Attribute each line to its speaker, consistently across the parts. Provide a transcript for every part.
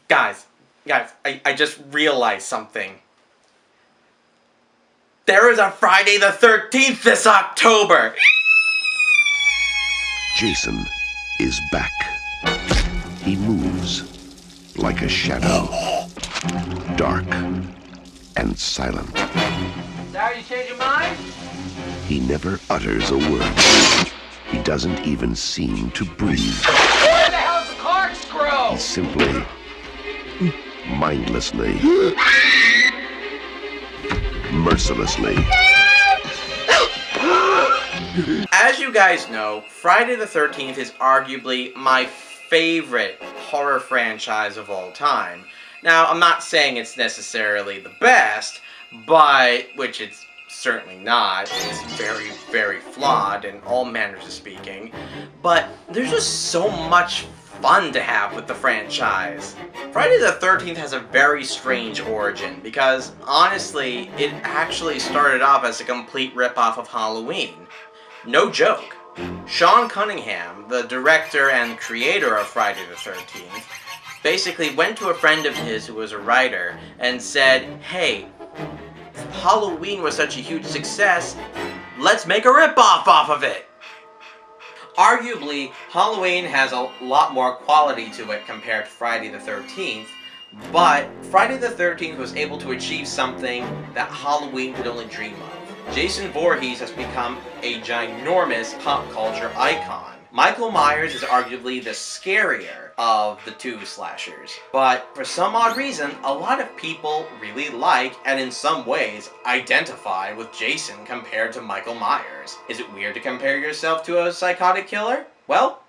Speaker 1: Guys, I just realized something. There is a Friday the 13th this October!
Speaker 2: Jason is back. He moves like a shadow, dark and silent.
Speaker 3: Sorry you changed your mind?
Speaker 2: He never utters a word. He doesn't even seem to breathe.
Speaker 3: Where the hell's the corkscrew?
Speaker 2: He simply, mindlessly, mercilessly.
Speaker 1: As you guys know, Friday the 13th is arguably my favorite horror franchise of all time. Now, I'm not saying it's necessarily the best, which it's certainly not. It's very, very flawed in all manners of speaking. But there's just so much fun to have with the franchise. Friday the 13th has a very strange origin because, honestly, it actually started off as a complete ripoff of Halloween. No joke. Sean Cunningham, the director and creator of Friday the 13th, basically went to a friend of his who was a writer and said, hey, Halloween was such a huge success, let's make a ripoff off of it! Arguably, Halloween has a lot more quality to it compared to Friday the 13th, but Friday the 13th was able to achieve something that Halloween could only dream of. Jason Voorhees has become a ginormous pop culture icon. Michael Myers is arguably the scarier of the two slashers, but for some odd reason, a lot of people really like, and in some ways, identify with Jason compared to Michael Myers. Is it weird to compare yourself to a psychotic killer? Well,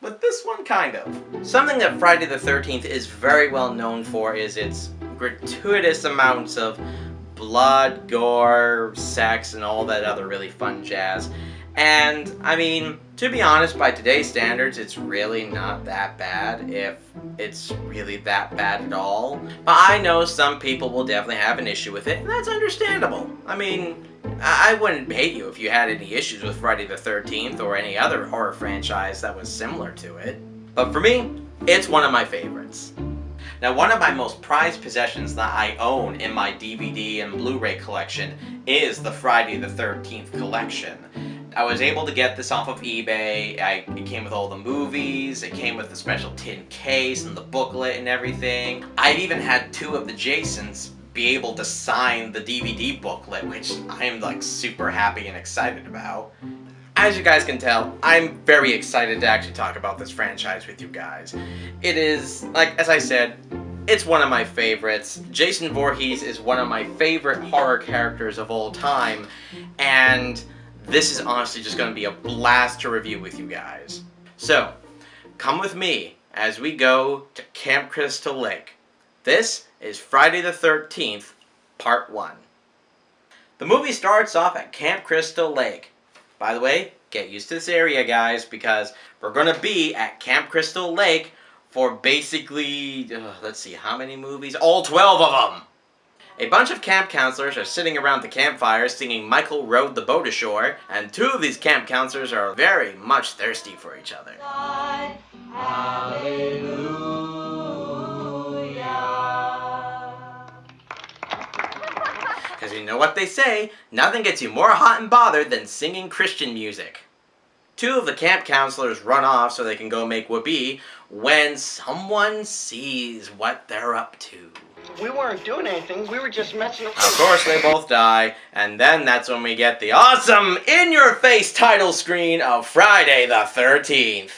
Speaker 1: with this one, kind of. Something that Friday the 13th is very well known for is its gratuitous amounts of blood, gore, sex, and all that other really fun jazz. And, I mean, to be honest, by today's standards, it's really not that bad, if it's really that bad at all. But I know some people will definitely have an issue with it, and that's understandable. I mean, I wouldn't hate you if you had any issues with Friday the 13th or any other horror franchise that was similar to it. But for me, it's one of my favorites. Now, one of my most prized possessions that I own in my DVD and Blu-ray collection is the Friday the 13th collection. I was able to get this off of eBay. It came with all the movies, it came with the special tin case and the booklet and everything. I've even had two of the Jasons be able to sign the DVD booklet, which I'm like super happy and excited about. As you guys can tell, I'm very excited to actually talk about this franchise with you guys. It is, like, as I said, it's one of my favorites. Jason Voorhees is one of my favorite horror characters of all time, and this is honestly just going to be a blast to review with you guys. So, come with me as we go to Camp Crystal Lake. This is Friday the 13th, Part 1. The movie starts off at Camp Crystal Lake. By the way, get used to this area, guys, because we're going to be at Camp Crystal Lake for basically, let's see, how many movies? All 12 of them! A bunch of camp counselors are sitting around the campfire singing Michael Rowed the Boat Ashore, and two of these camp counselors are very much thirsty for each other.
Speaker 3: God, hallelujah.
Speaker 1: Because you know what they say, nothing gets you more hot and bothered than singing Christian music. Two of the camp counselors run off so they can go make whoopee when someone sees what they're up to.
Speaker 4: We weren't doing anything, we were just messing around.
Speaker 1: Of course they both die, and then that's when we get the awesome in-your-face title screen of Friday the 13th.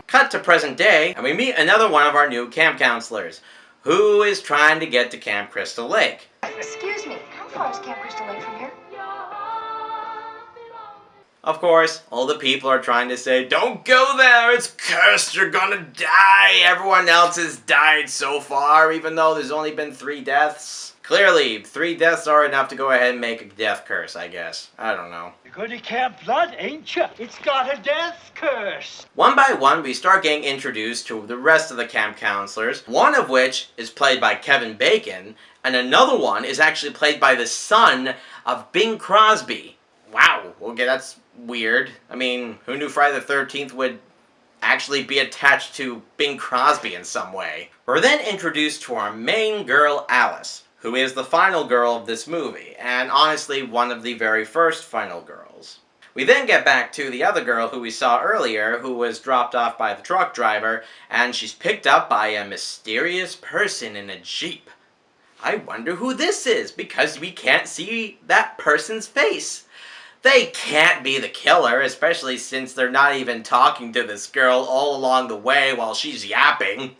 Speaker 1: Cut to present day, and we meet another one of our new camp counselors, who is trying to get to Camp Crystal Lake.
Speaker 5: Excuse me, how far is Camp Crystal Lake from here?
Speaker 1: Of course, all the people are trying to say, don't go there, it's cursed, you're gonna die. Everyone else has died so far, even though there's only been 3 deaths. Clearly, 3 deaths are enough to go ahead and make a death curse, I guess. I don't know.
Speaker 4: You're going to Camp Blood, ain't you? It's got a death curse.
Speaker 1: One by one, we start getting introduced to the rest of the camp counselors, one of which is played by Kevin Bacon, and another one is actually played by the son of Bing Crosby. Wow, okay, that's weird. I mean, who knew Friday the 13th would actually be attached to Bing Crosby in some way. We're then introduced to our main girl, Alice, who is the final girl of this movie, and honestly one of the very first final girls. We then get back to the other girl who we saw earlier, who was dropped off by the truck driver, and she's picked up by a mysterious person in a Jeep. I wonder who this is, because we can't see that person's face. They can't be the killer, especially since they're not even talking to this girl all along the way while she's yapping.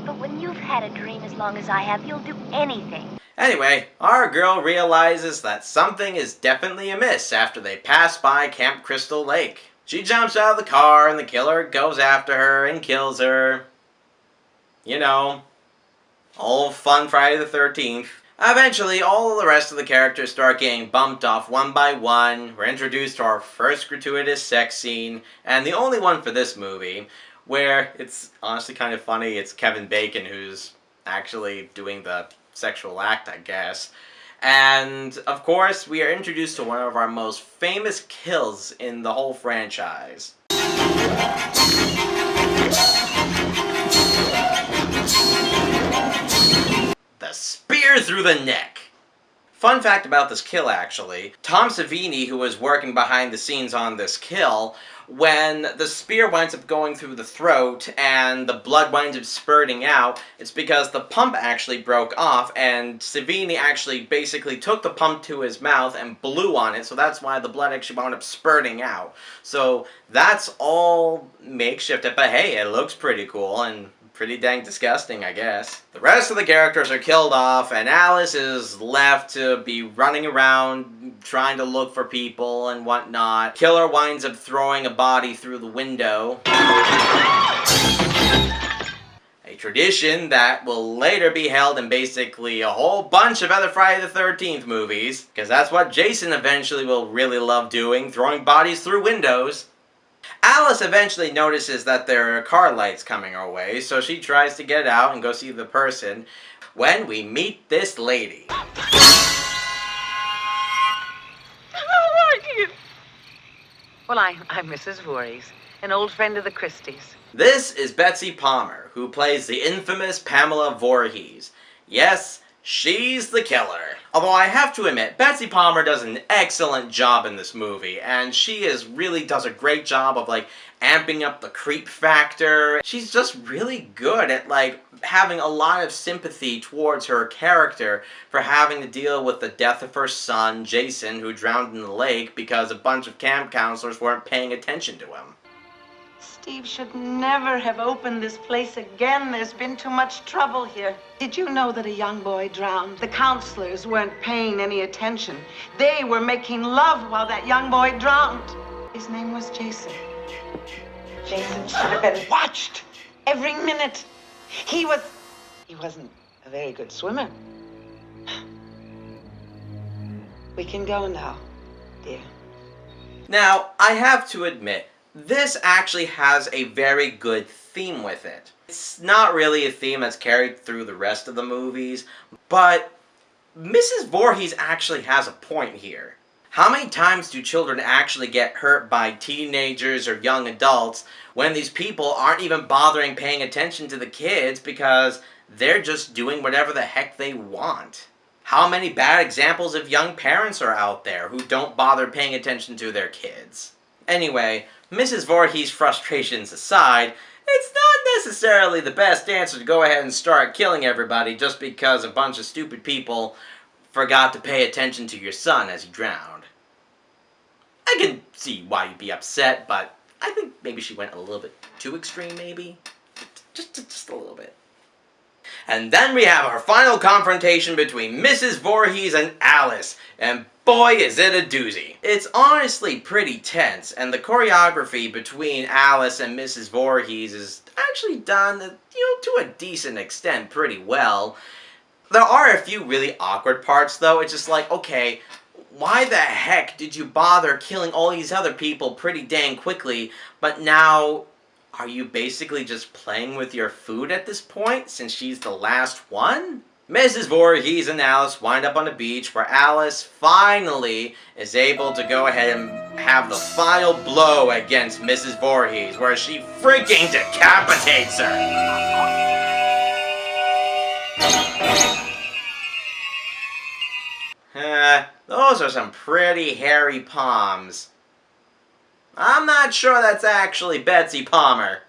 Speaker 5: But when you've had a dream as long as I have, you'll do anything.
Speaker 1: Anyway, our girl realizes that something is definitely amiss after they pass by Camp Crystal Lake. She jumps out of the car and the killer goes after her and kills her. You know, all fun Friday the 13th. Eventually, all of the rest of the characters start getting bumped off one by one. We're introduced to our first gratuitous sex scene, and the only one for this movie, where it's honestly kind of funny. It's Kevin Bacon who's actually doing the sexual act, I guess. And, of course, we are introduced to one of our most famous kills in the whole franchise. The spear through the neck. Fun fact about this kill, actually. Tom Savini, who was working behind the scenes on this kill, when the spear winds up going through the throat and the blood winds up spurting out, it's because the pump actually broke off, and Savini actually basically took the pump to his mouth and blew on it, so that's why the blood actually wound up spurting out. So that's all makeshift, but hey, it looks pretty cool and pretty dang disgusting, I guess. The rest of the characters are killed off, and Alice is left to be running around trying to look for people and whatnot. Killer winds up throwing a body through the window. A tradition that will later be held in basically a whole bunch of other Friday the 13th movies, because that's what Jason eventually will really love doing, throwing bodies through windows. Alice eventually notices that there are car lights coming her way, so she tries to get out and go see the person when we meet this lady.
Speaker 6: How are you? Well, I'm Mrs. Voorhees, an old friend of the Christies.
Speaker 1: This is Betsy Palmer, who plays the infamous Pamela Voorhees. Yes, she's the killer. Although I have to admit, Betsy Palmer does an excellent job in this movie, and she really does a great job of, amping up the creep factor. She's just really good at, having a lot of sympathy towards her character for having to deal with the death of her son, Jason, who drowned in the lake because a bunch of camp counselors weren't paying attention to him.
Speaker 6: Steve should never have opened this place again. There's been too much trouble here. Did you know that a young boy drowned? The counselors weren't paying any attention. They were making love while that young boy drowned. His name was Jason. Jason should have been watched every minute. He wasn't a very good swimmer. We can go now, dear.
Speaker 1: Now, I have to admit, this actually has a very good theme with it. It's not really a theme that's carried through the rest of the movies, but Mrs. Voorhees actually has a point here. How many times do children actually get hurt by teenagers or young adults when these people aren't even bothering paying attention to the kids because they're just doing whatever the heck they want? How many bad examples of young parents are out there who don't bother paying attention to their kids? Anyway, Mrs. Voorhees' frustrations aside, it's not necessarily the best answer to go ahead and start killing everybody just because a bunch of stupid people forgot to pay attention to your son as he drowned. I can see why you'd be upset, but I think maybe she went a little bit too extreme, maybe? Just a little bit. And then we have our final confrontation between Mrs. Voorhees and Alice, and boy is it a doozy. It's honestly pretty tense, and the choreography between Alice and Mrs. Voorhees is actually done, to a decent extent pretty well. There are a few really awkward parts though. It's just like, okay, why the heck did you bother killing all these other people pretty dang quickly, but now are you basically just playing with your food at this point since she's the last one? Mrs. Voorhees and Alice wind up on a beach where Alice finally is able to go ahead and have the final blow against Mrs. Voorhees, where she freaking decapitates her. Those are some pretty hairy palms. I'm not sure that's actually Betsy Palmer.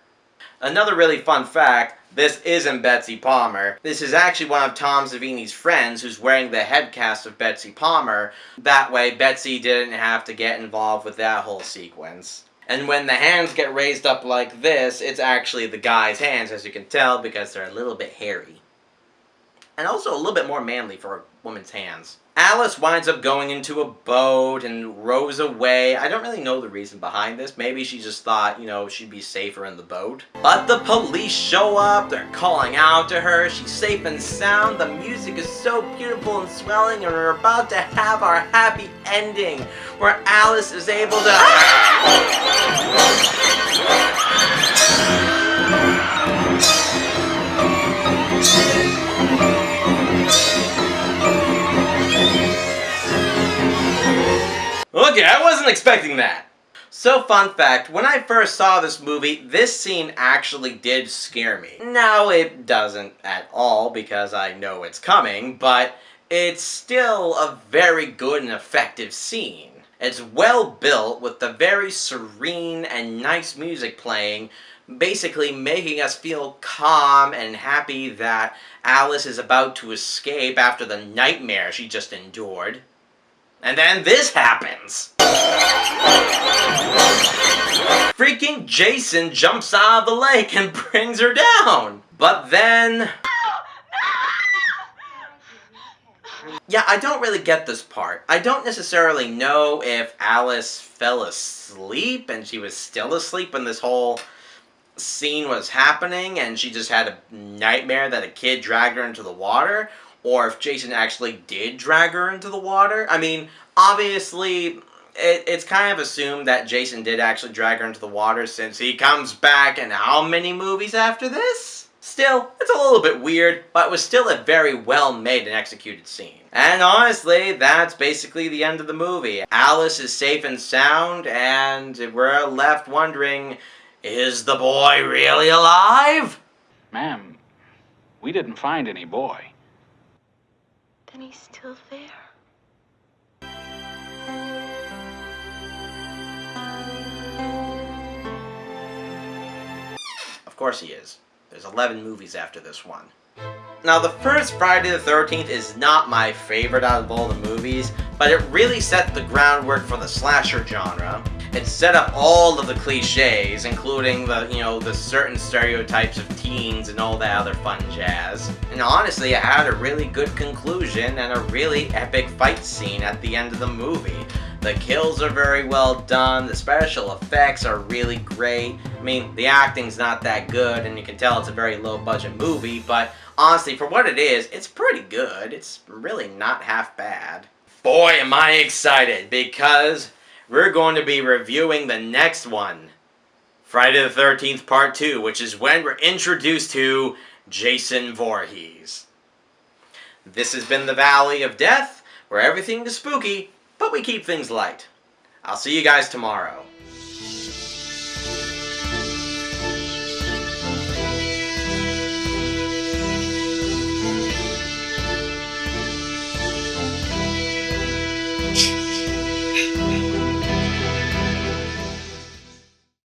Speaker 1: Another really fun fact, this isn't Betsy Palmer. This is actually one of Tom Savini's friends who's wearing the head cast of Betsy Palmer. That way Betsy didn't have to get involved with that whole sequence. And when the hands get raised up like this, it's actually the guy's hands, as you can tell, because they're a little bit hairy. And also a little bit more manly for a woman's hands. Alice winds up going into a boat and rows away. I don't really know the reason behind this. Maybe she just thought, you know, she'd be safer in the boat. But the police show up. They're calling out to her. She's safe and sound. The music is so beautiful and swelling, and we're about to have our happy ending where Alice is able to... Okay, I wasn't expecting that. So, fun fact, when I first saw this movie, this scene actually did scare me. Now, it doesn't at all because I know it's coming, but it's still a very good and effective scene. It's well built with the very serene and nice music playing, basically making us feel calm and happy that Alice is about to escape after the nightmare she just endured. And then this happens! Freaking Jason jumps out of the lake and brings her down! But then... Yeah, I don't really get this part. I don't necessarily know if Alice fell asleep and she was still asleep when this whole scene was happening and she just had a nightmare that a kid dragged her into the water, or if Jason actually did drag her into the water. I mean, obviously, it's kind of assumed that Jason did actually drag her into the water since he comes back in how many movies after this? Still, it's a little bit weird, but it was still a very well made and executed scene. And honestly, that's basically the end of the movie. Alice is safe and sound, and we're left wondering, is the boy really alive?
Speaker 7: Ma'am, we didn't find any boy.
Speaker 5: Then he's still there.
Speaker 1: Of course he is. There's 11 movies after this one. Now, the first Friday the 13th is not my favorite out of all the movies, but it really set the groundwork for the slasher genre. It set up all of the cliches, including the certain stereotypes of teens and all that other fun jazz. And honestly, it had a really good conclusion and a really epic fight scene at the end of the movie. The kills are very well done, the special effects are really great. I mean, the acting's not that good, and you can tell it's a very low-budget movie, but honestly, for what it is, it's pretty good. It's really not half bad. Boy, am I excited, because we're going to be reviewing the next one, Friday the 13th Part 2, which is when we're introduced to Jason Voorhees. This has been the Valley of Death, where everything is spooky, but we keep things light. I'll see you guys tomorrow.